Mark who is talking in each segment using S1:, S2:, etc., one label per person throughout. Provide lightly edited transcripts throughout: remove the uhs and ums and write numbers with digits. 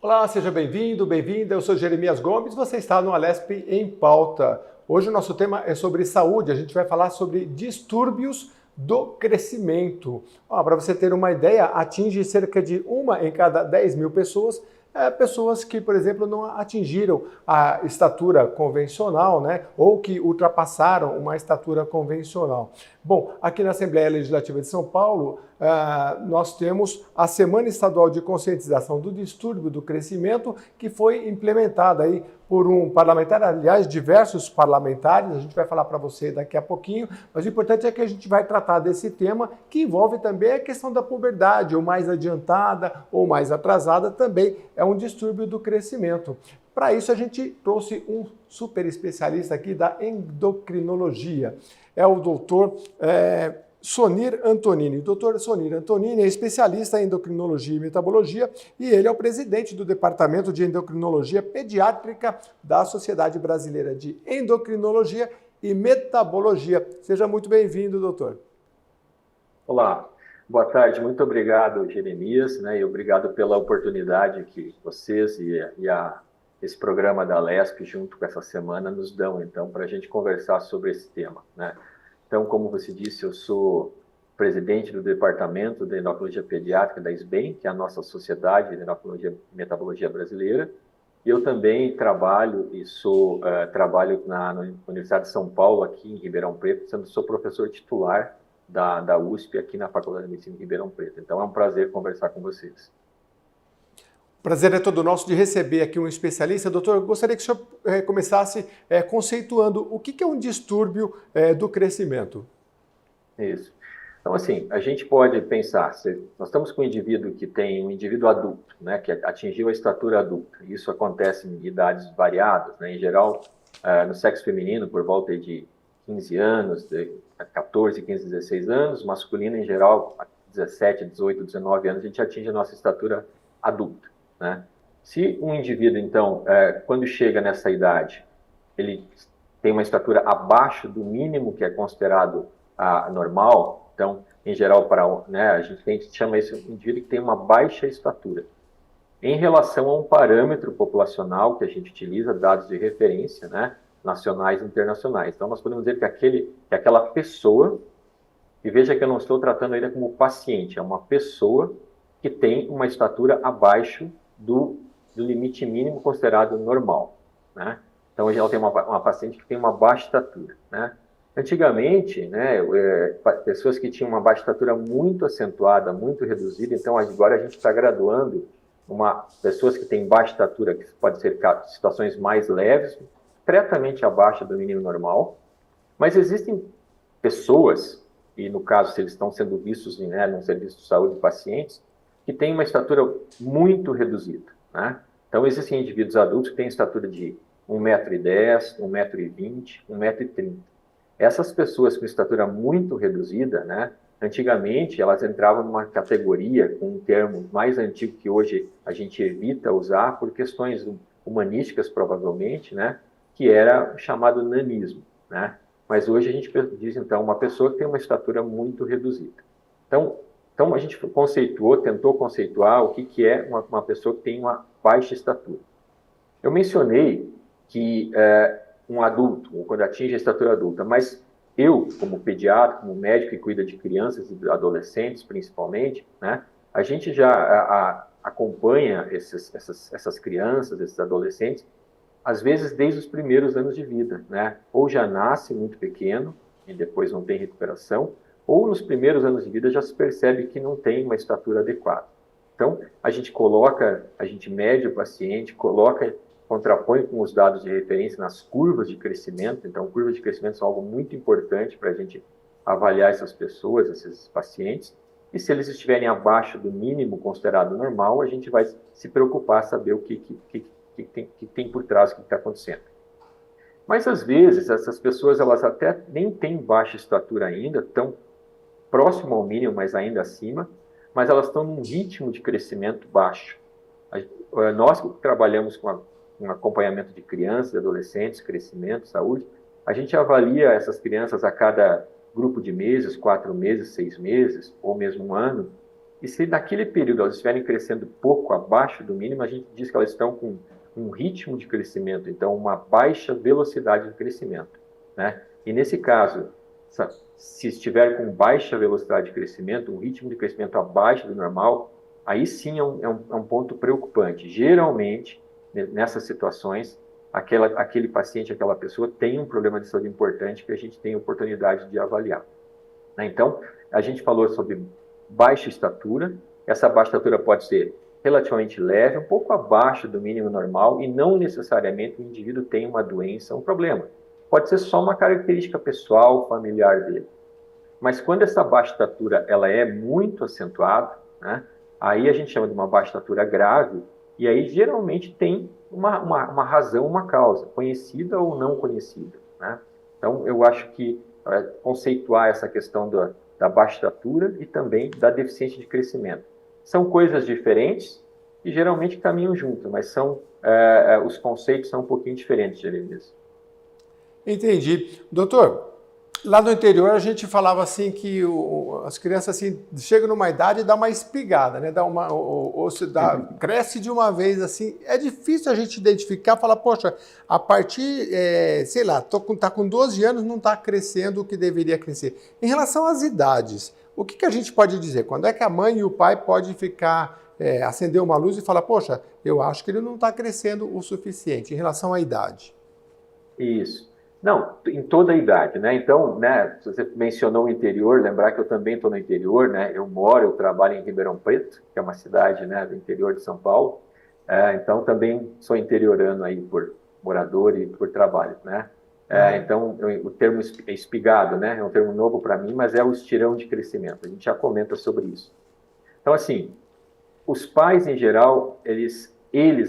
S1: Olá, seja bem-vindo, bem-vinda. Eu sou Jeremias Gomes, você está no Alesp em Pauta. Hoje o nosso tema é sobre saúde, a gente vai falar sobre distúrbios do crescimento. Para você ter uma ideia, atinge cerca de 1 em cada 10.000 pessoas, pessoas que, por exemplo, não atingiram a estatura convencional, né, ou que ultrapassaram uma estatura convencional. Bom, aqui na Assembleia Legislativa de São Paulo, nós temos a Semana Estadual de Conscientização do Distúrbio do Crescimento, que foi implementada aí por um parlamentar, aliás, diversos parlamentares, a gente vai falar para você daqui a pouquinho, mas o importante é que a gente vai tratar desse tema, que envolve também a questão da puberdade, ou mais adiantada ou mais atrasada, também é um distúrbio do crescimento. Para isso, a gente trouxe um super especialista aqui da endocrinologia, é o doutor Sonir Antonini. O doutor Sonir Antonini é especialista em endocrinologia e metabologia e ele é o presidente do Departamento de Endocrinologia Pediátrica da Sociedade Brasileira de Endocrinologia e Metabologia. Seja muito bem-vindo, doutor.
S2: Olá, boa tarde. Muito obrigado, Jeremias, e obrigado pela oportunidade que vocês esse programa da Alesp, junto com essa semana, nos dão, então, para a gente conversar sobre esse tema, né? Então, como você disse, eu sou presidente do Departamento de Endocrinologia Pediátrica da SBEM, que é a nossa Sociedade de Endocrinologia e Metabologia Brasileira. Eu também trabalho na Universidade de São Paulo, aqui em Ribeirão Preto, sou professor titular da USP, aqui na Faculdade de Medicina de Ribeirão Preto. Então, é um prazer conversar com vocês.
S1: Prazer é todo nosso de receber aqui um especialista. Doutor, eu gostaria que o senhor começasse conceituando o que é um distúrbio do crescimento.
S2: Isso. Então, assim, a gente pode pensar, nós estamos com um indivíduo adulto, né, que atingiu a estatura adulta. Isso acontece em idades variadas, né, em geral, no sexo feminino, por volta de 15 anos, 14, 15, 16 anos, masculino, em geral, 17, 18, 19 anos, a gente atinge a nossa estatura adulta, né? Se um indivíduo, então, quando chega nessa idade, ele tem uma estatura abaixo do mínimo que é considerado normal, então, em geral, a gente chama esse indivíduo que tem uma baixa estatura. Em relação a um parâmetro populacional que a gente utiliza, dados de referência, né, nacionais e internacionais. Então, nós podemos dizer que aquela pessoa, e veja que eu não estou tratando ele como paciente, é uma pessoa que tem uma estatura abaixo do limite mínimo considerado normal, né? Então, ela tem uma paciente que tem uma baixa estatura, né? Antigamente, né, pessoas que tinham uma baixa estatura muito acentuada, muito reduzida, então agora a gente está graduando pessoas que têm baixa estatura, que pode ser situações mais leves, diretamente abaixo do mínimo normal, mas existem pessoas, e no caso, se eles estão sendo vistos, né, num serviço de saúde de pacientes, que têm uma estatura muito reduzida, né? Então, existem indivíduos adultos que têm estatura de 1,10 m, 1,20 m, 1,30 m. Essas pessoas com estatura muito reduzida, né, antigamente elas entravam numa categoria, com um termo mais antigo que hoje a gente evita usar por questões humanísticas, provavelmente, né, que era chamado nanismo, né? Mas hoje a gente diz, então, uma pessoa que tem uma estatura muito reduzida. Então a gente tentou conceituar o que é uma pessoa que tem uma baixa estatura. Eu mencionei que um adulto, ou quando atinge a estatura adulta, mas eu, como pediatra, como médico que cuida de crianças e adolescentes, principalmente, né, a gente já acompanha essas crianças, esses adolescentes, às vezes desde os primeiros anos de vida, né? Ou já nasce muito pequeno e depois não tem recuperação, ou nos primeiros anos de vida já se percebe que não tem uma estatura adequada. Então, a gente mede o paciente, contrapõe com os dados de referência nas curvas de crescimento. Então, curvas de crescimento são algo muito importante para a gente avaliar essas pessoas, esses pacientes. E se eles estiverem abaixo do mínimo considerado normal, a gente vai se preocupar, saber o que tem por trás, o que está acontecendo. Mas, às vezes, essas pessoas, elas até nem têm baixa estatura ainda, estão próximo ao mínimo, mas ainda acima, mas elas estão num ritmo de crescimento baixo. Nós que trabalhamos com acompanhamento de crianças, adolescentes, crescimento, saúde, a gente avalia essas crianças a cada grupo de meses, 4 meses, 6 meses, ou mesmo um ano, E se naquele período elas estiverem crescendo pouco abaixo do mínimo, a gente diz que elas estão com um ritmo de crescimento, então uma baixa velocidade de crescimento, né? E nesse caso, se estiver com baixa velocidade de crescimento, um ritmo de crescimento abaixo do normal, aí sim é um ponto preocupante. Geralmente, nessas situações, aquele paciente, aquela pessoa tem um problema de saúde importante que a gente tem oportunidade de avaliar, né? Então, a gente falou sobre baixa estatura. Essa baixa estatura pode ser relativamente leve, um pouco abaixo do mínimo normal, e não necessariamente o indivíduo tem uma doença, um problema. Pode ser só uma característica pessoal, familiar dele. Mas quando essa baixa estatura ela é muito acentuada, né, aí a gente chama de uma baixa estatura grave, e aí geralmente tem uma razão, uma causa, conhecida ou não conhecida, né? Então, eu acho que conceituar essa questão da baixa estatura e também da deficiência de crescimento. São coisas diferentes e geralmente caminham juntas, mas os conceitos são um pouquinho diferentes, Jeremias.
S1: Entendi. Doutor, lá no interior a gente falava assim que as crianças assim, chegam numa idade e dá uma espigada, né? Cresce de uma vez assim. É difícil a gente identificar, falar, poxa, a partir, sei lá, tá com 12 anos, não está crescendo o que deveria crescer. Em relação às idades, o que a gente pode dizer? Quando é que a mãe e o pai podem ficar, acender uma luz e falar, poxa, eu acho que ele não está crescendo o suficiente em relação à idade?
S2: Isso. Não, em toda a idade, né? Então, né, você mencionou o interior, lembrar que eu também estou no interior, né? Eu trabalho em Ribeirão Preto, que é uma cidade, né, do interior de São Paulo. Então, também sou interiorano aí por morador e por trabalho, né? Então, o termo espigado, né, é um termo novo para mim, mas é o estirão de crescimento. A gente já comenta sobre isso. Então, assim, os pais, em geral,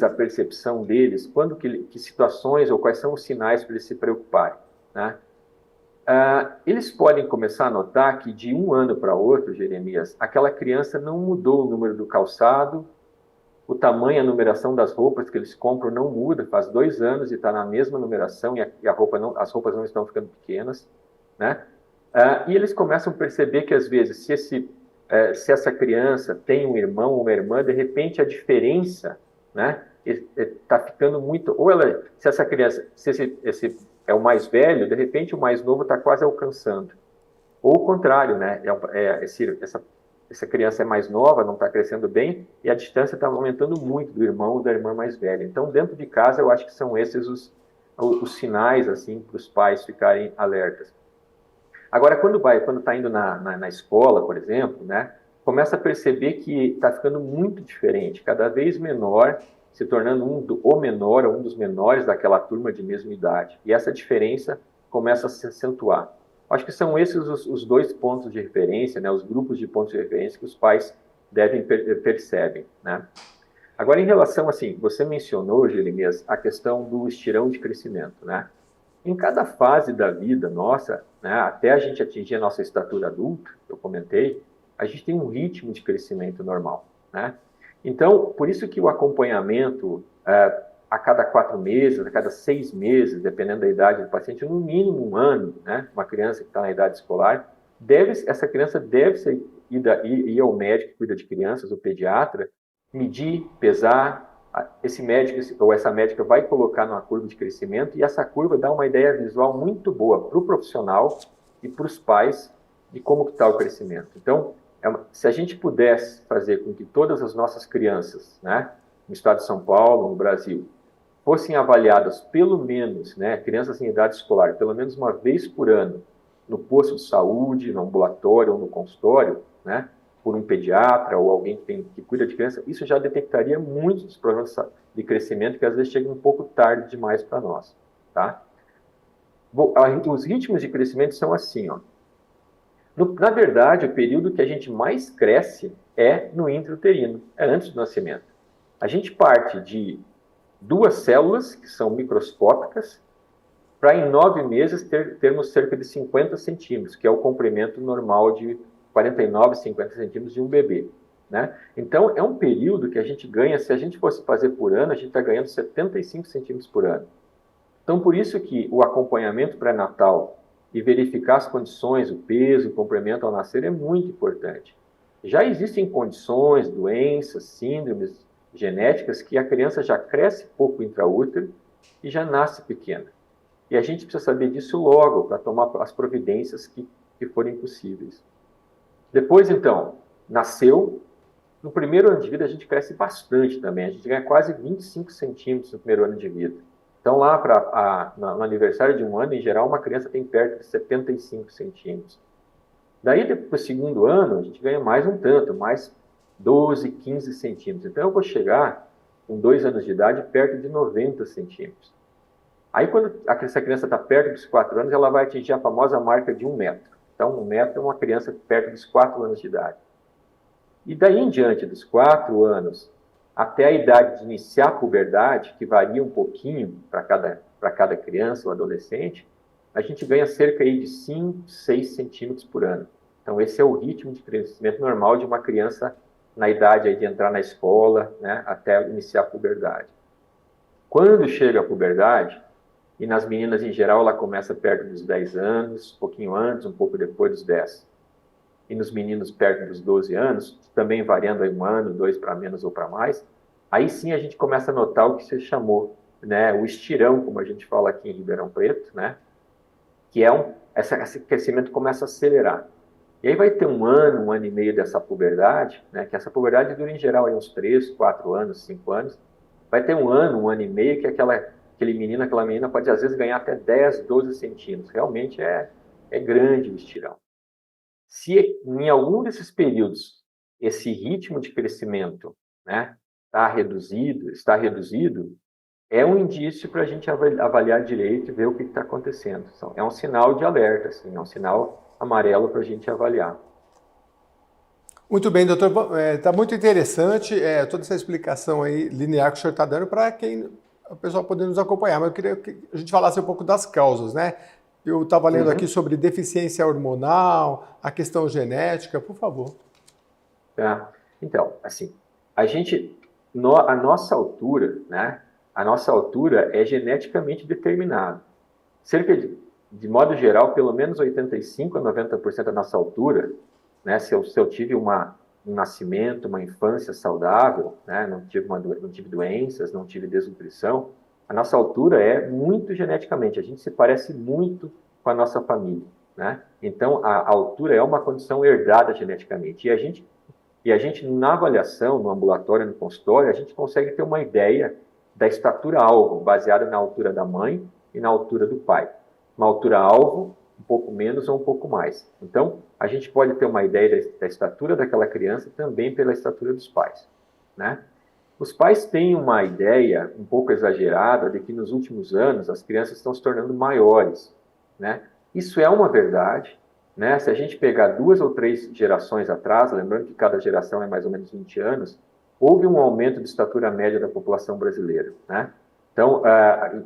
S2: a percepção deles, quando que situações ou quais são os sinais para eles se preocuparem, né? Eles podem começar a notar que de um ano para outro, Jeremias, aquela criança não mudou o número do calçado, o tamanho, a numeração das roupas que eles compram não muda, faz 2 anos e está na mesma numeração e as roupas não estão ficando pequenas, né? E eles começam a perceber que, às vezes, se essa criança tem um irmão ou uma irmã, de repente a diferença, né, está ficando muito. Se essa criança, se esse é o mais velho, de repente o mais novo está quase alcançando. Ou o contrário, né? Essa criança é mais nova, não está crescendo bem, e a distância está aumentando muito do irmão ou da irmã mais velha. Então, dentro de casa, eu acho que são esses os sinais, assim, para os pais ficarem alertas. Agora, quando está indo na escola, por exemplo, né, começa a perceber que está ficando muito diferente, cada vez menor, se tornando o menor ou um dos menores daquela turma de mesma idade. E essa diferença começa a se acentuar. Acho que são esses os dois pontos de referência, né, os grupos de pontos de referência que os pais percebem, né? Agora, em relação, assim, você mencionou, Jeremias, a questão do estirão de crescimento, né? Em cada fase da vida nossa, né, até a gente atingir a nossa estatura adulta, eu comentei, a gente tem um ritmo de crescimento normal, né? Então, por isso que o acompanhamento a cada 4 meses, a cada 6 meses, dependendo da idade do paciente, no mínimo 1 ano, né? Uma criança que está na idade escolar, essa criança deve ir ao médico que cuida de crianças, o pediatra, medir, pesar. Esse médico ou essa médica vai colocar numa curva de crescimento e essa curva dá uma ideia visual muito boa para o profissional e para os pais de como está o crescimento. Então, se a gente pudesse fazer com que todas as nossas crianças, né, no estado de São Paulo, no Brasil, fossem avaliadas pelo menos, né, crianças em idade escolar, pelo menos uma vez por ano, no posto de saúde, no ambulatório ou no consultório, né, por um pediatra ou alguém que cuida de criança, isso já detectaria muitos dos problemas de crescimento que às vezes chegam um pouco tarde demais para nós, tá? Os ritmos de crescimento são assim, ó. Na verdade, o período que a gente mais cresce é no intrauterino, é antes do nascimento. A gente parte de 2 células, que são microscópicas, para em 9 meses termos cerca de 50 centímetros, que é o comprimento normal de 49, 50 centímetros de um bebê, né? Então, é um período que a gente ganha, se a gente fosse fazer por ano, a gente está ganhando 75 centímetros por ano. Então, por isso que o acompanhamento pré-natal e verificar as condições, o peso, o comprimento ao nascer é muito importante. Já existem condições, doenças, síndromes genéticas que a criança já cresce pouco intraútero e já nasce pequena. E a gente precisa saber disso logo para tomar as providências que forem possíveis. Depois, então, nasceu. No primeiro ano de vida, a gente cresce bastante também. A gente ganha quase 25 centímetros no primeiro ano de vida. Então, lá no aniversário de um ano, em geral, uma criança tem perto de 75 centímetros. Daí, para o segundo ano, a gente ganha mais um tanto, mais 12, 15 centímetros. Então, eu vou chegar, com 2 anos de idade, perto de 90 centímetros. Aí, quando essa criança está perto dos 4 anos, ela vai atingir a famosa marca de 1 metro. Então, 1 metro é uma criança perto dos 4 anos de idade. E daí em diante, dos 4 anos até a idade de iniciar a puberdade, que varia um pouquinho para cada criança ou adolescente, a gente ganha cerca aí de 5, 6 centímetros por ano. Então, esse é o ritmo de crescimento normal de uma criança na idade aí de entrar na escola, né, até iniciar a puberdade. Quando chega a puberdade, e nas meninas em geral ela começa perto dos 10 anos, um pouquinho antes, um pouco depois dos 10. E nos meninos perto dos 12 anos, também variando aí 1 ano, 2 para menos ou para mais, aí sim a gente começa a notar o que você chamou, né, o estirão, como a gente fala aqui em Ribeirão Preto, né, que é esse crescimento começa a acelerar. E aí vai ter 1 ano e meio dessa puberdade, né, que essa puberdade dura em geral aí uns 3, 4 anos, 5 anos. Vai ter 1 ano e meio que aquele menino, aquela menina pode às vezes ganhar até 10, 12 centímetros. Realmente é grande o estirão. Se em algum desses períodos esse ritmo de crescimento, né, está reduzido, é um indício para a gente avaliar direito e ver o que está acontecendo. Então, é um sinal de alerta, assim, é um sinal amarelo para a gente avaliar.
S1: Muito bem, doutor. Está muito interessante toda essa explicação aí linear que o senhor está dando para quem o pessoal poder nos acompanhar. Mas eu queria que a gente falasse um pouco das causas, né? Eu estava lendo aqui sobre deficiência hormonal, a questão genética, por favor.
S2: Tá? Então, assim, a nossa altura, né? A nossa altura é geneticamente determinada. Cerca de modo geral, pelo menos 85 a 90% da nossa altura, né? Se eu tive um nascimento, uma infância saudável, né? Não tive doenças, não tive desnutrição, a nossa altura é muito geneticamente. A gente se parece muito com a nossa família, né? Então, a altura é uma condição herdada geneticamente. E a gente, na avaliação, no ambulatório, no consultório, a gente consegue ter uma ideia da estatura-alvo, baseada na altura da mãe e na altura do pai. Uma altura-alvo, um pouco menos ou um pouco mais. Então, a gente pode ter uma ideia da estatura daquela criança também pela estatura dos pais, né? Os pais têm uma ideia um pouco exagerada de que nos últimos anos as crianças estão se tornando maiores, né? Isso é uma verdade, né? Se a gente pegar 2 ou 3 gerações atrás, lembrando que cada geração é mais ou menos 20 anos, houve um aumento de estatura média da população brasileira, né? Então,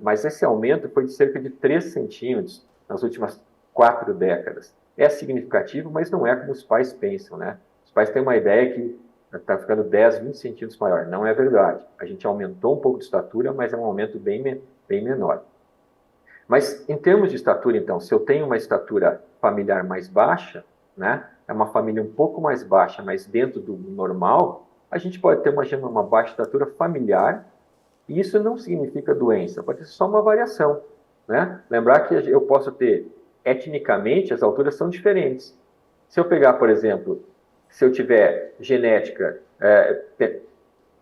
S2: mas esse aumento foi de cerca de 3 centímetros nas últimas 4 décadas. É significativo, mas não é como os pais pensam, né? Os pais têm uma ideia que está ficando 10, 20 centímetros maior. Não é verdade. A gente aumentou um pouco de estatura, mas é um aumento bem menor. Mas em termos de estatura, então, se eu tenho uma estatura familiar mais baixa, né, é uma família um pouco mais baixa, mas dentro do normal, a gente pode ter uma baixa estatura familiar, e isso não significa doença, pode ser só uma variação, né? Lembrar que eu posso ter, etnicamente, as alturas são diferentes. Se eu pegar, por exemplo, se eu tiver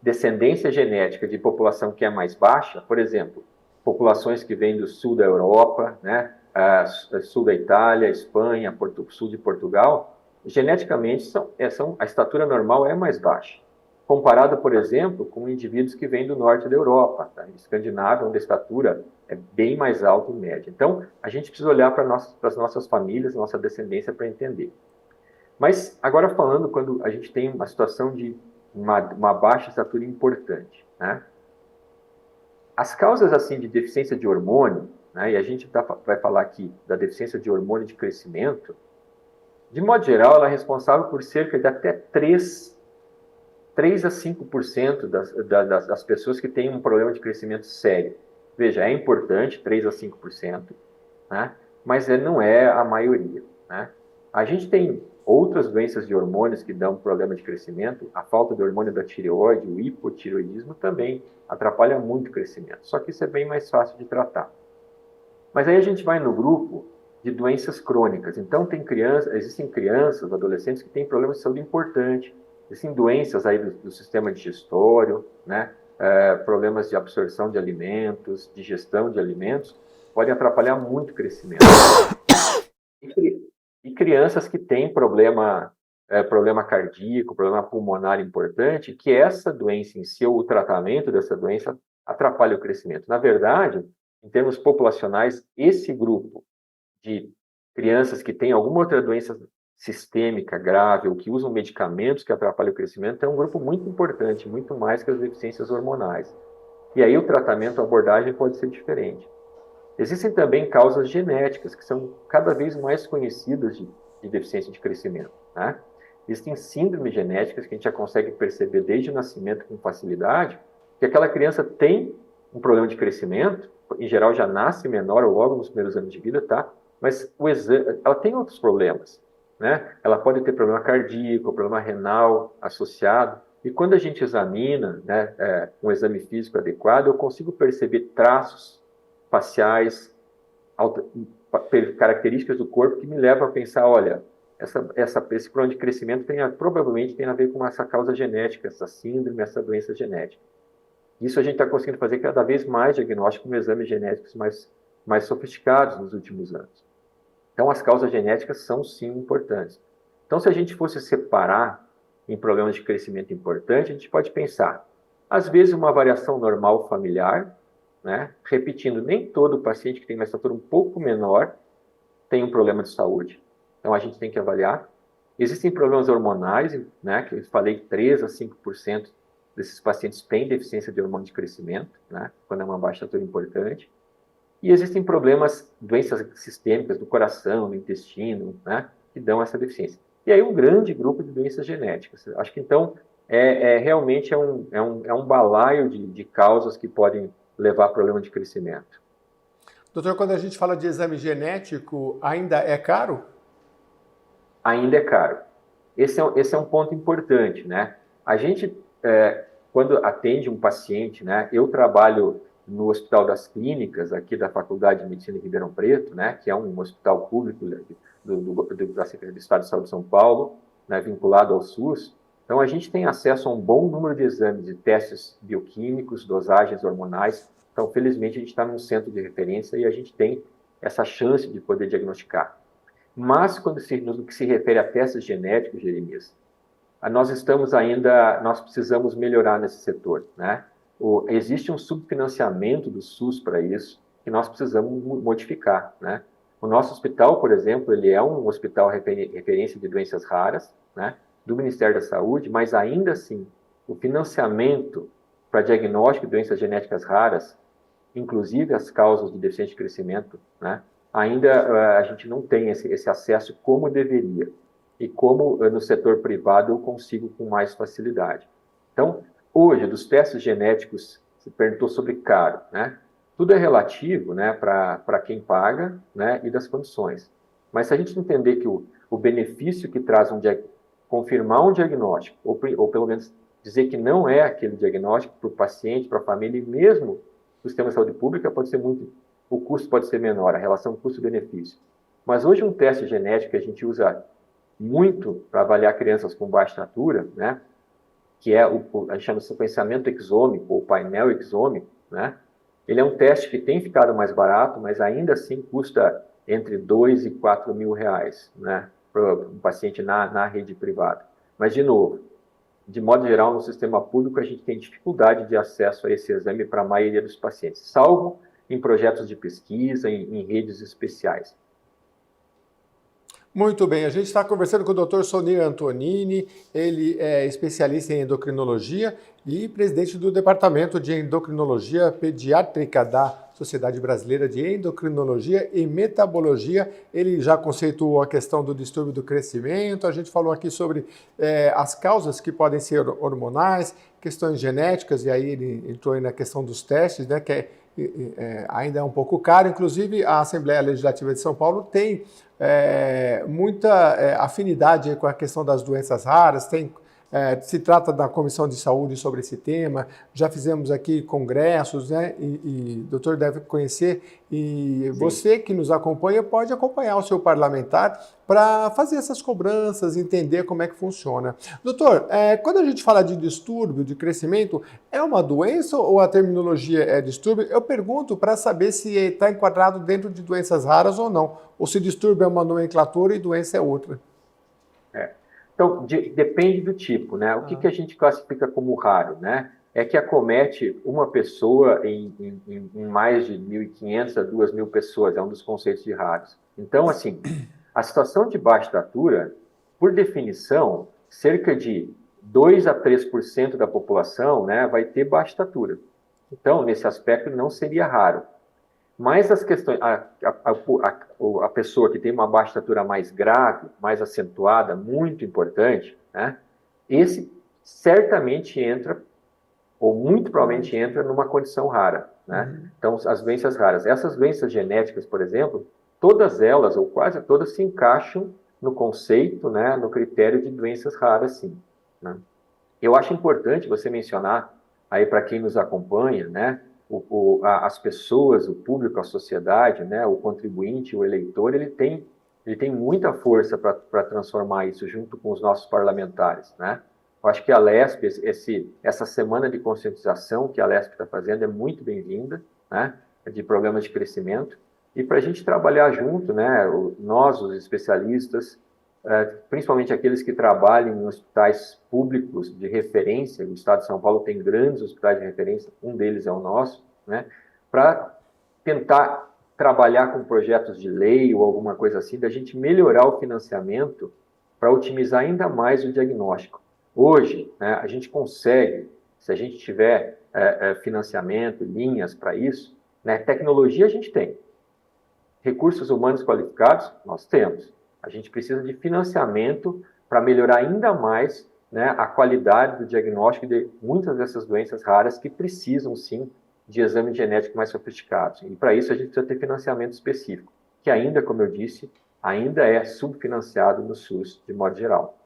S2: descendência genética de população que é mais baixa, por exemplo, populações que vêm do sul da Europa, né, sul da Itália, Espanha, sul de Portugal, geneticamente a estatura normal é mais baixa, comparada, por exemplo, com indivíduos que vêm do norte da Europa, tá? Escandinávia, onde a estatura é bem mais alta em média. Então, a gente precisa olhar para as nossas famílias, nossa descendência, para entender. Mas, agora falando, quando a gente tem uma situação de uma baixa estatura importante, né? As causas, assim, de deficiência de hormônio, né, e a gente vai falar aqui da deficiência de hormônio de crescimento, de modo geral, ela é responsável por cerca de até 3 a 5% das pessoas que têm um problema de crescimento sério. Veja, é importante, 3 a 5%, né, mas não é a maioria, né? A gente tem outras doenças de hormônios que dão problema de crescimento, a falta de hormônio da tireoide, o hipotireoidismo também atrapalha muito o crescimento. Só que isso é bem mais fácil de tratar. Mas aí a gente vai no grupo de doenças crônicas. Então existem crianças, adolescentes que têm problemas de saúde importantes. Existem doenças aí do sistema digestório, né? Problemas de absorção de alimentos, digestão de alimentos, podem atrapalhar muito o crescimento. E crianças que têm problema cardíaco, problema pulmonar importante, que essa doença em si, ou o tratamento dessa doença, atrapalha o crescimento. Na verdade, em termos populacionais, esse grupo de crianças que têm alguma outra doença sistêmica grave ou que usam medicamentos que atrapalham o crescimento é um grupo muito importante, muito mais que as deficiências hormonais. E aí o tratamento, a abordagem pode ser diferente. Existem também causas genéticas que são cada vez mais conhecidas de deficiência de crescimento, né? Existem síndromes genéticas que a gente já consegue perceber desde o nascimento com facilidade, que aquela criança tem um problema de crescimento, em geral já nasce menor ou logo nos primeiros anos de vida, tá? Mas ela tem outros problemas, né? Ela pode ter problema cardíaco, problema renal associado, e quando a gente examina, né, um exame físico adequado, eu consigo perceber traços faciais, características do corpo que me levam a pensar, olha, esse problema de crescimento provavelmente tem a ver com essa causa genética, essa síndrome, essa doença genética. Isso a gente está conseguindo fazer cada vez mais diagnóstico com exames genéticos mais sofisticados nos últimos anos. Então, as causas genéticas são, sim, importantes. Então, se a gente fosse separar em problemas de crescimento importante, a gente pode pensar, às vezes, uma variação normal familiar, né? Repetindo, nem todo paciente que tem uma estatura um pouco menor tem um problema de saúde. Então, a gente tem que avaliar. Existem problemas hormonais, né? Que eu falei, 3 a 5% desses pacientes têm deficiência de hormônio de crescimento, né? Quando é uma baixa estatura importante. E existem problemas, doenças sistêmicas do coração, do intestino, né? Que dão essa deficiência. E aí um grande grupo de doenças genéticas. Acho que, então, realmente é um balaio de causas que podem levar a problema de crescimento.
S1: Doutor, quando a gente fala de exame genético, ainda é caro?
S2: Ainda é caro. Esse é um ponto importante, né? A gente, quando atende um paciente, né? Eu trabalho no Hospital das Clínicas, aqui da Faculdade de Medicina de Ribeirão Preto, né? Que é um hospital público da Secretaria de Estado de Saúde de São Paulo, né? Vinculado ao SUS. Então, a gente tem acesso a um bom número de exames e testes bioquímicos, dosagens hormonais. Então, felizmente, a gente está num centro de referência e a gente tem essa chance de poder diagnosticar. Mas, no que se refere a testes genéticos, Jeremias, nós precisamos melhorar nesse setor, né? Existe um subfinanciamento do SUS para isso, que nós precisamos modificar, né? O nosso hospital, por exemplo, ele é um hospital referência de doenças raras, né? Do Ministério da Saúde, mas ainda assim, o financiamento para diagnóstico de doenças genéticas raras, inclusive as causas de deficiência de crescimento, né? Ainda a gente não tem esse acesso como deveria. E como no setor privado eu consigo com mais facilidade. Então, hoje, dos testes genéticos, se perguntou sobre caro, né? Tudo é relativo, né, para quem paga, né, e das condições. Mas se a gente entender que o benefício que traz confirmar um diagnóstico, ou pelo menos dizer que não é aquele diagnóstico para o paciente, para a família, e mesmo o sistema de saúde pública, o custo pode ser menor, a relação custo-benefício. Mas hoje um teste genético que a gente usa muito para avaliar crianças com baixa estatura, né, que a gente chama de sequenciamento exômico, ou painel exômico, né, ele é um teste que tem ficado mais barato, mas ainda assim custa entre 2 e 4 mil reais, né, para um paciente na rede privada. Mas, de novo, de modo geral, no sistema público, a gente tem dificuldade de acesso a esse exame para a maioria dos pacientes, salvo em projetos de pesquisa, em redes especiais.
S1: Muito bem, a gente está conversando com o Dr. Sonir Antonini, ele é especialista em endocrinologia e presidente do Departamento de Endocrinologia Pediátrica da Sociedade Brasileira de Endocrinologia e Metabologia. Ele já conceituou a questão do distúrbio do crescimento, a gente falou aqui sobre as causas que podem ser hormonais, questões genéticas, e aí ele entrou aí na questão dos testes, né, que ainda é um pouco caro. Inclusive, a Assembleia Legislativa de São Paulo tem muita afinidade com a questão das doenças raras, se trata da Comissão de Saúde sobre esse tema, já fizemos aqui congressos, né? E o doutor deve conhecer, e
S2: Sim.
S1: você que nos acompanha pode acompanhar o seu parlamentar para fazer essas cobranças, entender como é que funciona. Doutor, quando a gente fala de distúrbio, de crescimento, é uma doença ou a terminologia é distúrbio? Eu pergunto para saber se está enquadrado dentro de doenças raras ou não, ou se distúrbio é uma nomenclatura e doença é outra.
S2: Então, depende do tipo, né? O que a gente classifica como raro, né? É que acomete uma pessoa em mais de 1.500 a 2.000 pessoas, é um dos conceitos de raros. Então, assim, a situação de baixa estatura, por definição, cerca de 2 a 3% da população, né, vai ter baixa estatura. Então, nesse aspecto, não seria raro. Mas as questões, a pessoa que tem uma baixa estatura mais grave, mais acentuada, muito importante, né? Esse certamente entra, ou muito provavelmente entra, numa condição rara, né? Então, as doenças raras. Essas doenças genéticas, por exemplo, todas elas, ou quase todas, se encaixam no conceito, né, no critério de doenças raras, sim, né? Eu acho importante você mencionar, aí para quem nos acompanha, né, as pessoas, o público, a sociedade, né, o contribuinte, o eleitor, ele tem muita força para transformar isso junto com os nossos parlamentares, né? Eu acho que a LESP, essa semana de conscientização que a LESP está fazendo é muito bem-vinda, né, de programas de crescimento, e para a gente trabalhar junto, né, nós, os especialistas, principalmente aqueles que trabalham em hospitais públicos de referência. O Estado de São Paulo tem grandes hospitais de referência, um deles é o nosso, né, para tentar trabalhar com projetos de lei ou alguma coisa assim, da gente melhorar o financiamento para otimizar ainda mais o diagnóstico. Hoje, né, a gente consegue, se a gente tiver financiamento, linhas para isso, né, tecnologia a gente tem, recursos humanos qualificados nós temos. A gente precisa de financiamento para melhorar ainda mais, né, a qualidade do diagnóstico de muitas dessas doenças raras que precisam, sim, de exames genéticos mais sofisticados. E para isso a gente precisa ter financiamento específico, que ainda, como eu disse, ainda é subfinanciado no SUS, de modo geral.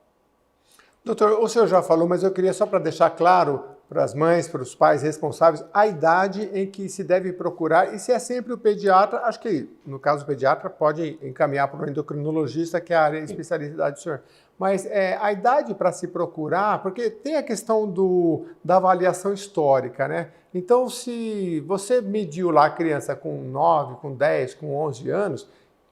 S1: Doutor, o senhor já falou, mas eu queria só para deixar claro para as mães, para os pais responsáveis, a idade em que se deve procurar, e se é sempre o pediatra, acho que no caso do pediatra pode encaminhar para o endocrinologista, que é a área de especialidade do senhor. Mas a idade para se procurar, porque tem a questão da avaliação histórica, né? Então, se você mediu lá a criança com 9, com 10, com 11 anos,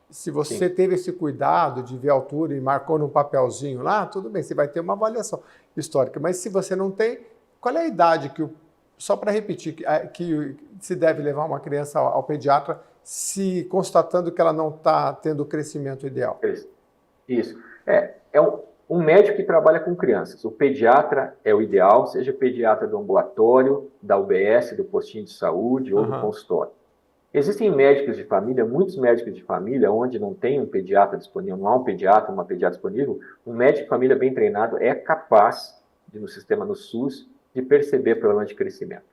S1: se você teve esse cuidado de ver a altura e marcou num papelzinho lá, tudo bem, você vai ter uma avaliação histórica. Mas se você não tem, qual é a idade só para repetir, que se deve levar uma criança ao pediatra, se constatando que ela não está tendo o crescimento ideal?
S2: Isso. Um médico que trabalha com crianças. O pediatra é o ideal, seja pediatra do ambulatório, da UBS, do postinho de saúde ou do consultório. Existem médicos de família, muitos médicos de família, onde não tem um pediatra disponível, não há um pediatra, uma pediatra disponível, um médico de família bem treinado é capaz, no sistema no SUS, de perceber problemas de crescimento.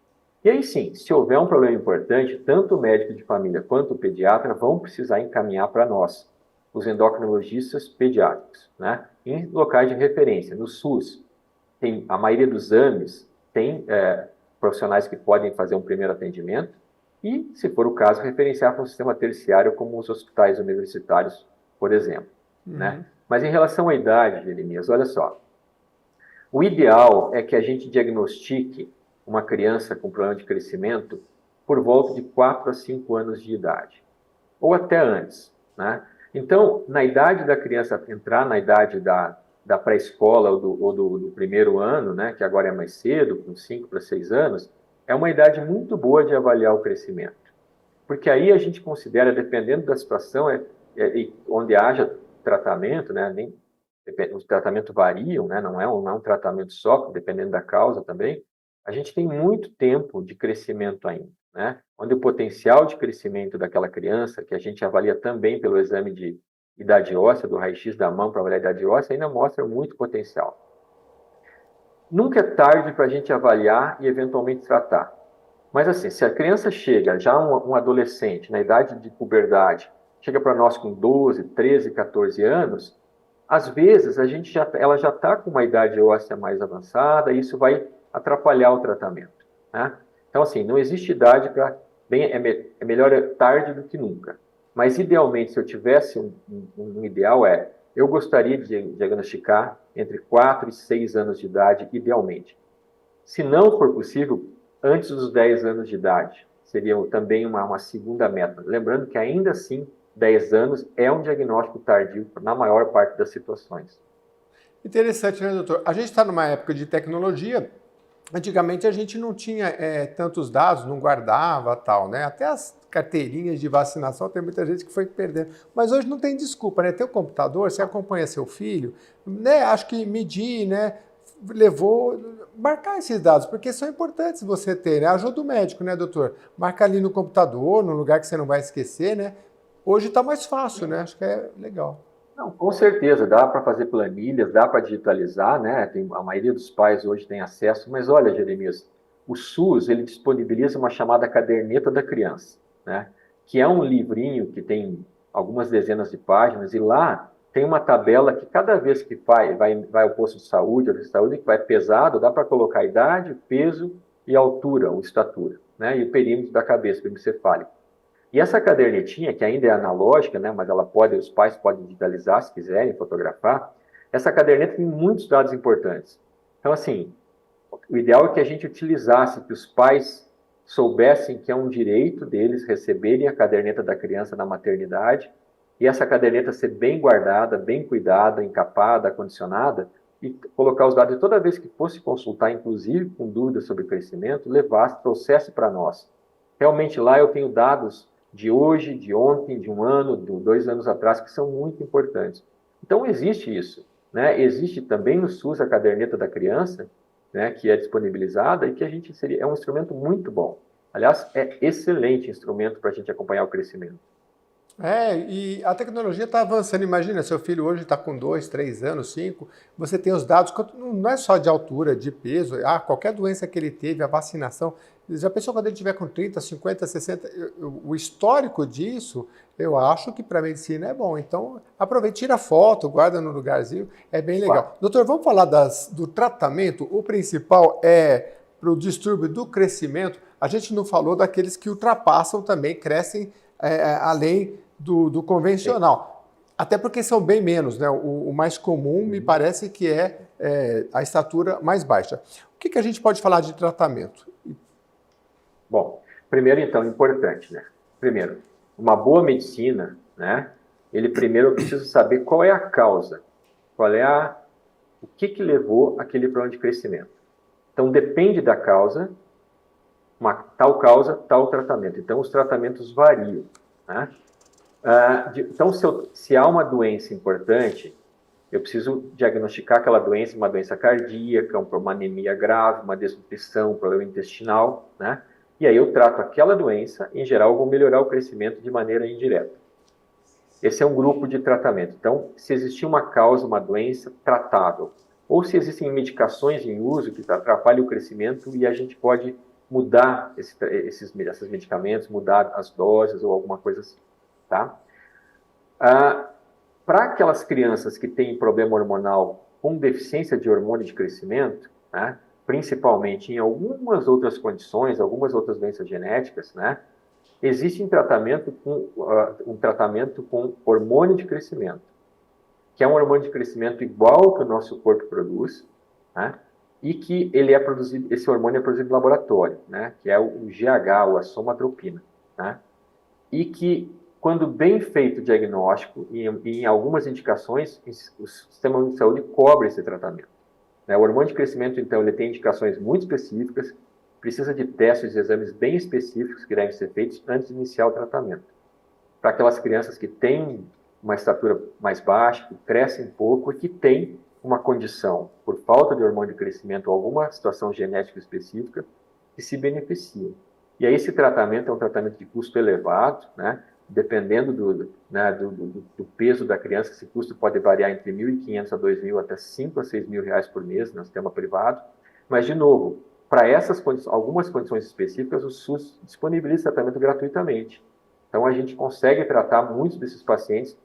S2: E aí sim, se houver um problema importante, tanto o médico de família quanto o pediatra vão precisar encaminhar para nós, os endocrinologistas pediátricos, né, em locais de referência. No SUS, a maioria dos exames tem profissionais que podem fazer um primeiro atendimento, e, se for o caso, referenciar para um sistema terciário como os hospitais universitários, por exemplo, né? Mas em relação à idade, Jeremias, olha só, o ideal é que a gente diagnostique uma criança com problema de crescimento por volta de 4 a 5 anos de idade, ou até antes, né? Então, na idade da criança entrar na idade da pré-escola ou do primeiro ano, né, que agora é mais cedo, com 5 para 6 anos, é uma idade muito boa de avaliar o crescimento. Porque aí a gente considera, dependendo da situação, onde haja tratamento, né, os tratamentos variam, né, não é um tratamento só, dependendo da causa também, a gente tem muito tempo de crescimento ainda, né, onde o potencial de crescimento daquela criança, que a gente avalia também pelo exame de idade óssea, do raio-x da mão para avaliar a idade óssea, ainda mostra muito potencial. Nunca é tarde para a gente avaliar e eventualmente tratar. Mas assim, se a criança chega, já um adolescente, na idade de puberdade, chega para nós com 12, 13, 14 anos, às vezes ela já está com uma idade óssea mais avançada e isso vai atrapalhar o tratamento, né? Então, assim, não existe idade para... É melhor tarde do que nunca. Mas, idealmente, se eu tivesse um ideal, eu gostaria de diagnosticar entre 4 e 6 anos de idade, idealmente. Se não for possível, antes dos 10 anos de idade. Seria também uma segunda meta. Lembrando que, ainda assim, 10 anos é um diagnóstico tardio na maior parte das situações.
S1: Interessante, né, doutor? A gente está numa época de tecnologia. Antigamente a gente não tinha tantos dados, não guardava tal, né? Até as carteirinhas de vacinação tem muita gente que foi perdendo. Mas hoje não tem desculpa, né? Tem o computador, você acompanha seu filho, né? Acho que medir, né? Levou marcar esses dados, porque são importantes você ter, né? Ajuda o médico, né, doutor? Marca ali no computador, num lugar que você não vai esquecer, né? Hoje está mais fácil, né? Acho que é legal.
S2: Não, com certeza, dá para fazer planilhas, dá para digitalizar, né? A maioria dos pais hoje tem acesso, mas olha, Jeremias, o SUS ele disponibiliza uma chamada caderneta da criança, né? Que é um livrinho que tem algumas dezenas de páginas e lá tem uma tabela que cada vez que vai ao posto de saúde, ao de saúde, que vai pesado, dá para colocar a idade, peso e altura, ou estatura, né? E o perímetro da cabeça, o perímetro cefálico. E essa cadernetinha, que ainda é analógica, né, mas os pais podem digitalizar se quiserem, fotografar, essa caderneta tem muitos dados importantes. Então, assim, o ideal é que a gente utilizasse, que os pais soubessem que é um direito deles receberem a caderneta da criança na maternidade, e essa caderneta ser bem guardada, bem cuidada, encapada, acondicionada, e colocar os dados, e toda vez que fosse consultar, inclusive com dúvidas sobre crescimento, levasse, trouxesse para nós. Realmente lá eu tenho dados de hoje, de ontem, de um ano, de 2 anos atrás, que são muito importantes. Então existe isso, né? Existe também no SUS a caderneta da criança, né, que é disponibilizada e que é um instrumento muito bom. Aliás, é excelente instrumento para a gente acompanhar o crescimento.
S1: E a tecnologia está avançando. Imagina, seu filho hoje está com 2, 3 anos, 5. Você tem os dados, não é só de altura, de peso, qualquer doença que ele teve, a vacinação. Já pensou quando ele tiver com 30, 50, 60? O histórico disso, eu acho que para a medicina é bom. Então, aproveita, tira foto, guarda no lugarzinho, é bem
S2: Claro.
S1: legal. Doutor, vamos falar do tratamento? O principal é para o distúrbio do crescimento. A gente não falou daqueles que ultrapassam também, crescem além do convencional. Até porque são bem menos, né? O mais comum me parece que é a estatura mais baixa. O que a gente pode falar de tratamento?
S2: Bom, primeiro então, importante, né? Primeiro, uma boa medicina, né? Ele primeiro precisa saber qual é a causa, o que levou aquele plano de crescimento. Então, depende da causa, tal causa, tal tratamento. Então, os tratamentos variam, né? Então, se há uma doença importante, eu preciso diagnosticar aquela doença, uma doença cardíaca, uma anemia grave, uma desnutrição, um problema intestinal, né? E aí eu trato aquela doença, em geral, eu vou melhorar o crescimento de maneira indireta. Esse é um grupo de tratamento. Então, se existir uma causa, uma doença, tratável. Ou se existem medicações em uso que atrapalham o crescimento e a gente pode mudar esses medicamentos, mudar as doses ou alguma coisa assim, tá? Para aquelas crianças que têm problema hormonal com deficiência de hormônio de crescimento, né, principalmente em algumas outras condições, algumas outras doenças genéticas, né, existe um tratamento com hormônio de crescimento, que é um hormônio de crescimento igual que o nosso corpo produz, né, e que esse hormônio é produzido no laboratório, né, que é o GH, ou a somatropina, né, e que, quando bem feito o diagnóstico, e em algumas indicações, o sistema de saúde cobre esse tratamento. O hormônio de crescimento, então, ele tem indicações muito específicas, precisa de testes e exames bem específicos que devem ser feitos antes de iniciar o tratamento. Para aquelas crianças que têm uma estatura mais baixa, que crescem pouco e que têm uma condição, por falta de hormônio de crescimento ou alguma situação genética específica, que se beneficiam. E aí esse tratamento é um tratamento de custo elevado, né? Dependendo do peso da criança, esse custo pode variar entre R$ 1.500 a R$ 2.000 até R$ 5.000 a R$ 6.000 por mês no sistema privado. Mas, de novo, para algumas condições específicas, o SUS disponibiliza tratamento gratuitamente. Então, a gente consegue tratar muitos desses pacientes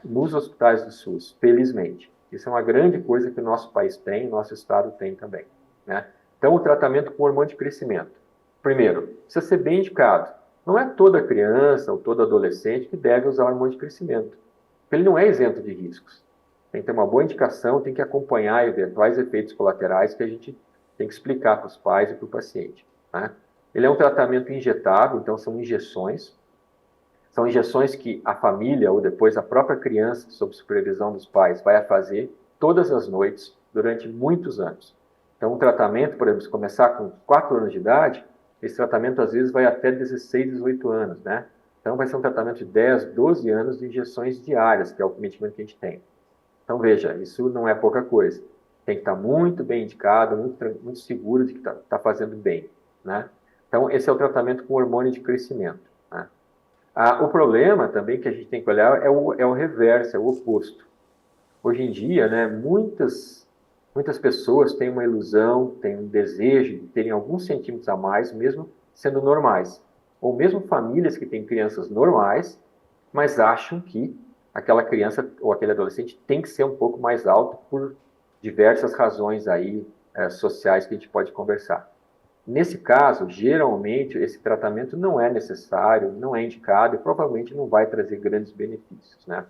S2: nos hospitais do SUS, felizmente. Isso é uma grande coisa que o nosso país tem, o nosso estado tem também, né? Então, o tratamento com hormônio de crescimento. Primeiro, precisa ser bem indicado. Não é toda criança ou todo adolescente que deve usar hormônio de crescimento. Ele não é isento de riscos. Tem que ter uma boa indicação, tem que acompanhar eventuais efeitos colaterais que a gente tem que explicar para os pais e para o paciente, né? Ele é um tratamento injetável, então são injeções. São injeções que a família ou depois a própria criança, sob supervisão dos pais, vai fazer todas as noites durante muitos anos. Então, um tratamento, por exemplo, se começar com 4 anos de idade, esse tratamento às vezes vai até 16, 18 anos, né? Então, vai ser um tratamento de 10, 12 anos de injeções diárias, que é o medicamento que a gente tem. Então, veja, isso não é pouca coisa. Tem que estar muito bem indicado, muito seguro de que está fazendo bem, né? Então, esse é o tratamento com hormônio de crescimento, né? O problema também que a gente tem que olhar é o reverso, é o oposto. Hoje em dia, né, muitas pessoas têm uma ilusão, têm um desejo de terem alguns centímetros a mais, mesmo sendo normais. Ou mesmo famílias que têm crianças normais, mas acham que aquela criança ou aquele adolescente tem que ser um pouco mais alto por diversas razões aí, sociais que a gente pode conversar. Nesse caso, geralmente, esse tratamento não é necessário, não é indicado e provavelmente não vai trazer grandes benefícios, né?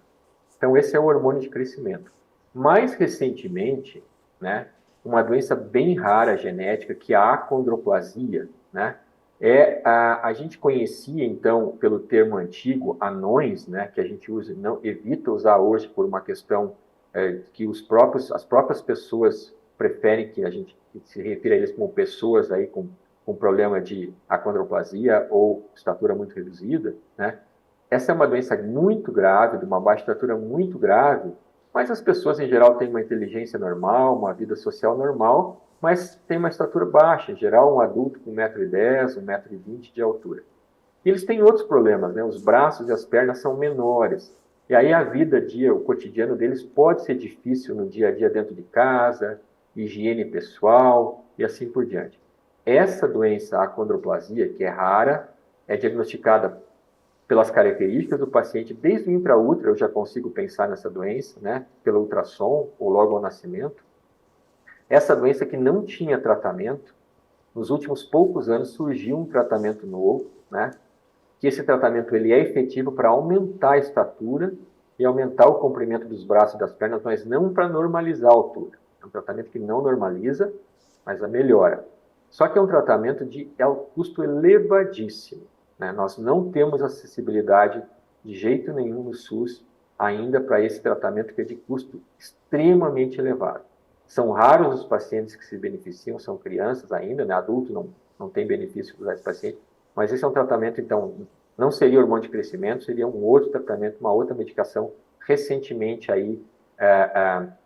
S2: Então, esse é o hormônio de crescimento. Mais recentemente, né, uma doença bem rara genética, que é a acondroplasia, né? A gente conhecia, então, pelo termo antigo, anões, né, que a gente usa, não evita usar hoje por uma questão que as próprias pessoas preferem que a gente se refira a eles como pessoas aí com problema de acondroplasia ou estatura muito reduzida, né? Essa é uma doença muito grave, de uma baixa estatura muito grave, mas as pessoas em geral têm uma inteligência normal, uma vida social normal, mas têm uma estatura baixa, em geral um adulto com 1,10 m, 1,20 m de altura. E eles têm outros problemas, né? Os braços e as pernas são menores. E aí a vida, o cotidiano deles pode ser difícil no dia a dia dentro de casa, higiene pessoal e assim por diante. Essa doença, a acondroplasia, que é rara, é diagnosticada pelas características do paciente desde o intraútero, eu já consigo pensar nessa doença, né? Pelo ultrassom ou logo ao nascimento. Essa doença que não tinha tratamento, nos últimos poucos anos surgiu um tratamento novo, né? Que esse tratamento ele é efetivo para aumentar a estatura e aumentar o comprimento dos braços e das pernas, mas não para normalizar a altura. É um tratamento que não normaliza, mas a melhora. Só que é um tratamento de custo elevadíssimo, né? Nós não temos acessibilidade de jeito nenhum no SUS ainda para esse tratamento que é de custo extremamente elevado. São raros os pacientes que se beneficiam, são crianças ainda, né? Adulto não tem benefício para esse paciente, mas esse é um tratamento, então, não seria hormônio de crescimento, seria um outro tratamento, uma outra medicação recentemente aí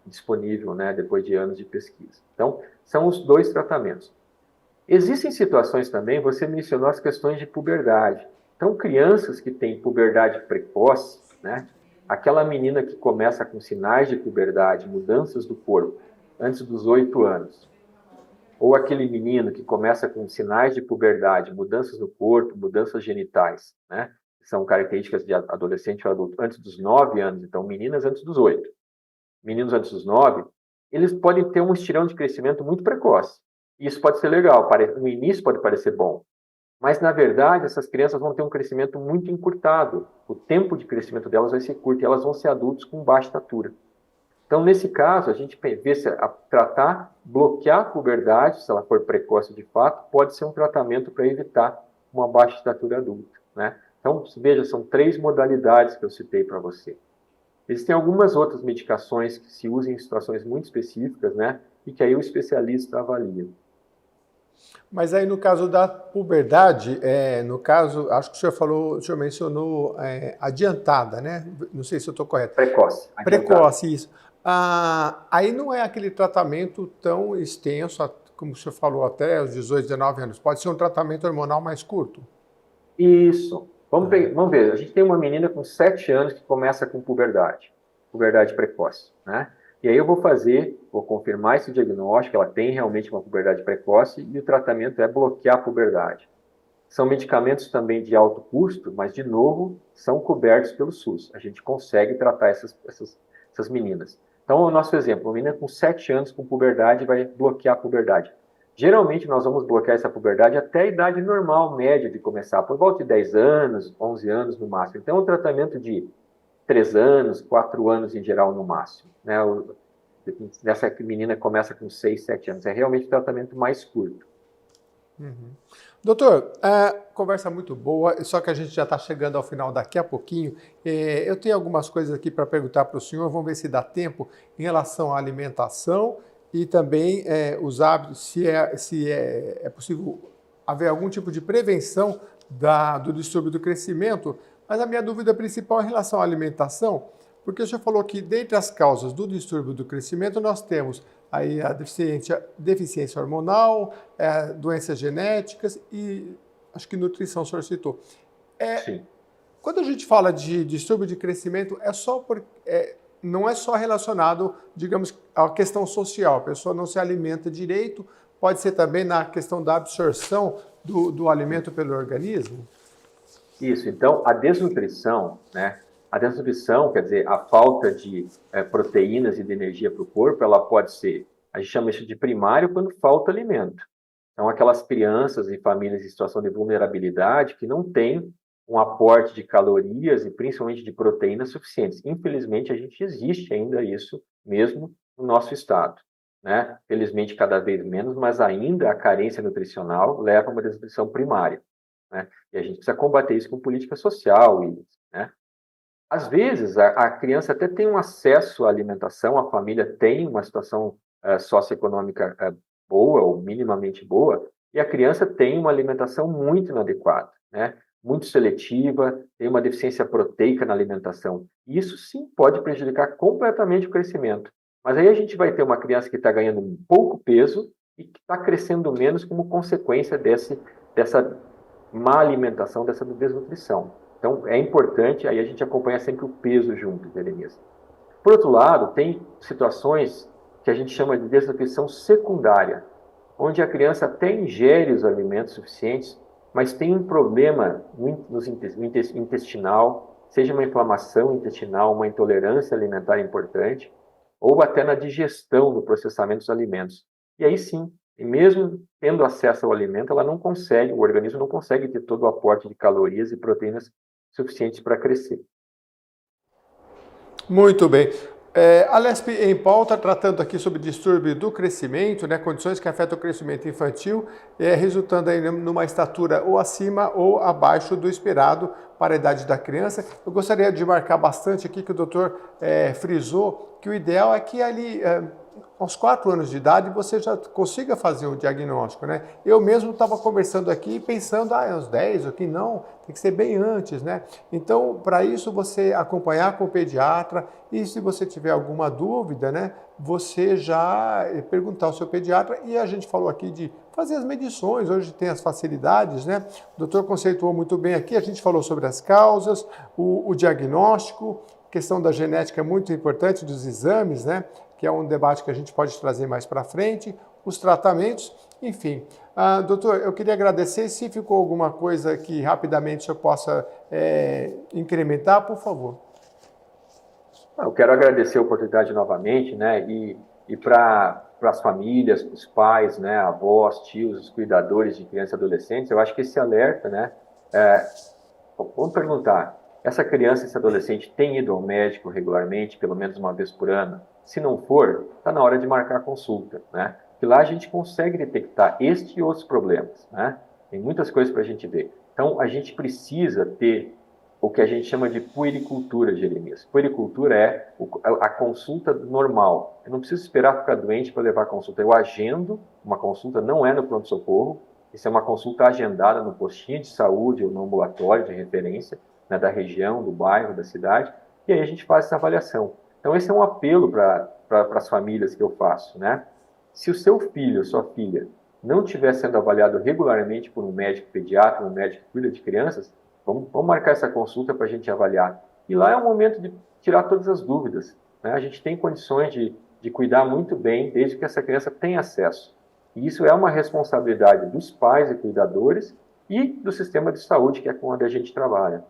S2: disponível, né, depois de anos de pesquisa. Então, são os dois tratamentos. Existem situações também, você mencionou as questões de puberdade. Então, crianças que têm puberdade precoce, né, aquela menina que começa com sinais de puberdade, mudanças do corpo, antes dos 8 anos, ou aquele menino que começa com sinais de puberdade, mudanças no corpo, mudanças genitais, né? São características de adolescente ou adulto antes dos 9 anos, então meninas antes dos 8. Meninos antes dos 9, eles podem ter um estirão de crescimento muito precoce. Isso pode ser legal, no início pode parecer bom, mas na verdade essas crianças vão ter um crescimento muito encurtado. O tempo de crescimento delas vai ser curto e elas vão ser adultos com baixa estatura. Então, nesse caso, a gente vê se bloquear a puberdade, se ela for precoce de fato, pode ser um tratamento para evitar uma baixa estatura adulta, né? Então, veja, são 3 modalidades que eu citei para você. Existem algumas outras medicações que se usam em situações muito específicas, né? E que aí o especialista avalia.
S1: Mas aí no caso da puberdade, no caso, acho que o senhor mencionou adiantada, né? Não sei se eu estou correto.
S2: Precoce.
S1: Precoce, isso. Aí não é aquele tratamento tão extenso, como o senhor falou, até os 18, 19 anos. Pode ser um tratamento hormonal mais curto.
S2: Isso. Vamos ver. A gente tem uma menina com 7 anos que começa com puberdade precoce, né? E aí eu vou confirmar esse diagnóstico, ela tem realmente uma puberdade precoce e o tratamento é bloquear a puberdade. São medicamentos também de alto custo, mas, de novo, são cobertos pelo SUS. A gente consegue tratar essas meninas. Então, o nosso exemplo, uma menina com 7 anos com puberdade vai bloquear a puberdade. Geralmente, nós vamos bloquear essa puberdade até a idade normal, média de começar, por volta de 10 anos, 11 anos no máximo. Então, é um tratamento de 3 anos, 4 anos em geral no máximo. Né? Essa menina começa com 6, 7 anos. É realmente um tratamento mais curto.
S1: Uhum. Doutor, a conversa muito boa, só que a gente já está chegando ao final daqui a pouquinho. Eu tenho algumas coisas aqui para perguntar para o senhor, vamos ver se dá tempo em relação à alimentação e também os hábitos, se é possível haver algum tipo de prevenção do distúrbio do crescimento. Mas a minha dúvida principal é em relação à alimentação, porque o senhor falou que dentre as causas do distúrbio do crescimento nós temos aí a deficiência hormonal, doenças genéticas e acho que nutrição o senhor citou.
S2: Sim.
S1: Quando a gente fala de distúrbio de crescimento, não é só relacionado, digamos, à questão social. A pessoa não se alimenta direito, pode ser também na questão da absorção do alimento pelo organismo?
S2: Isso, então a desnutrição, né? A desnutrição, quer dizer, a falta de proteínas e de energia para o corpo, ela pode ser, a gente chama isso de primário quando falta alimento. Então, aquelas crianças e famílias em situação de vulnerabilidade que não têm um aporte de calorias e principalmente de proteínas suficientes. Infelizmente, a gente existe ainda isso mesmo no nosso estado, né? Felizmente, cada vez menos, mas ainda a carência nutricional leva a uma desnutrição primária, né? E a gente precisa combater isso com política social, né? Às vezes, a criança até tem um acesso à alimentação, a família tem uma situação socioeconômica boa ou minimamente boa, e a criança tem uma alimentação muito inadequada, né? Muito seletiva, tem uma deficiência proteica na alimentação. E isso sim pode prejudicar completamente o crescimento. Mas aí a gente vai ter uma criança que está ganhando um pouco peso e que está crescendo menos como consequência dessa má alimentação, dessa desnutrição. Então, é importante, aí a gente acompanha sempre o peso junto, Jeremias. Por outro lado, tem situações que a gente chama de desnutrição secundária, onde a criança até ingere os alimentos suficientes, mas tem um problema no intestinal, seja uma inflamação intestinal, uma intolerância alimentar importante, ou até na digestão, no processamento dos alimentos. E aí sim, e mesmo tendo acesso ao alimento, o organismo não consegue ter todo o aporte de calorias e proteínas suficientes para crescer.
S1: Muito bem. A LESP em pauta, tratando aqui sobre distúrbio do crescimento, né, condições que afetam o crescimento infantil, resultando aí numa estatura ou acima ou abaixo do esperado para a idade da criança. Eu gostaria de marcar bastante aqui que o doutor frisou que o ideal é que ali aos 4 anos de idade você já consiga fazer um diagnóstico, né? Eu mesmo estava conversando aqui pensando, aos 10, o que não, tem que ser bem antes, né? Então, para isso você acompanhar com o pediatra e se você tiver alguma dúvida, né, você já perguntar ao seu pediatra. E a gente falou aqui de fazer as medições, hoje tem as facilidades, né? O doutor conceituou muito bem aqui, a gente falou sobre as causas, o diagnóstico, questão da genética é muito importante, dos exames, né? Que é um debate que a gente pode trazer mais para frente, os tratamentos, enfim. Doutor, eu queria agradecer, se ficou alguma coisa que rapidamente o senhor possa incrementar, por favor.
S2: Eu quero agradecer a oportunidade novamente, né, e para as famílias, para os pais, né, avós, tios, os cuidadores de crianças e adolescentes, eu acho que esse alerta, né, vamos perguntar, essa criança, esse adolescente tem ido ao médico regularmente, pelo menos uma vez por ano? Se não for, está na hora de marcar a consulta, né? Que lá a gente consegue detectar este e outros problemas, né? Tem muitas coisas para a gente ver. Então, a gente precisa ter o que a gente chama de puericultura, Jeremias. Puericultura é a consulta normal. Eu não preciso esperar ficar doente para levar a consulta. Eu agendo uma consulta, não é no pronto-socorro, isso é uma consulta agendada no postinho de saúde ou no ambulatório de referência, né, da região, do bairro, da cidade, e aí a gente faz essa avaliação. Então, esse é um apelo para as famílias que eu faço, né? Se o seu filho ou sua filha não estiver sendo avaliado regularmente por um médico pediatra, um médico que cuida de crianças, vamos marcar essa consulta para a gente avaliar. E lá é o momento de tirar todas as dúvidas, né? A gente tem condições de de cuidar muito bem, desde que essa criança tenha acesso. E isso é uma responsabilidade dos pais e cuidadores e do sistema de saúde, que é com onde a gente trabalha.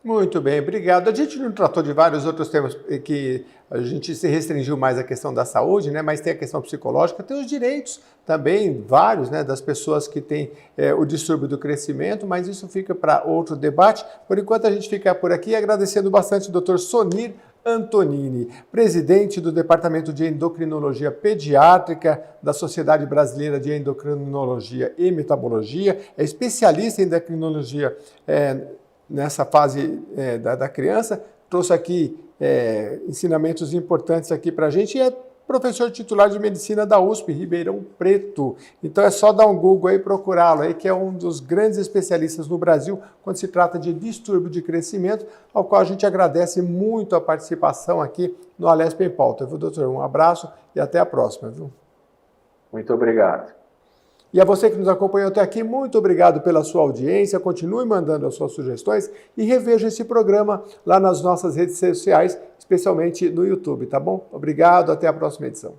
S1: Muito bem, obrigado. A gente não tratou de vários outros temas que a gente se restringiu mais à questão da saúde, né? Mas tem a questão psicológica, tem os direitos também, vários, né? Das pessoas que têm o distúrbio do crescimento, mas isso fica para outro debate. Por enquanto a gente fica por aqui, agradecendo bastante o Dr. Sonir Antonini, presidente do Departamento de Endocrinologia Pediátrica da Sociedade Brasileira de Endocrinologia e Metabologia, é especialista em endocrinologia nessa fase da criança, trouxe aqui ensinamentos importantes aqui para a gente e é professor titular de medicina da USP, Ribeirão Preto. Então é só dar um Google aí e procurá-lo aí, que é um dos grandes especialistas no Brasil quando se trata de distúrbio de crescimento, ao qual a gente agradece muito a participação aqui no Alesp em Pauta. Viu, doutor? Um abraço e até a próxima. Viu?
S2: Muito obrigado.
S1: E a você que nos acompanhou até aqui, muito obrigado pela sua audiência. Continue mandando as suas sugestões e reveja esse programa lá nas nossas redes sociais, especialmente no YouTube, tá bom? Obrigado, até a próxima edição.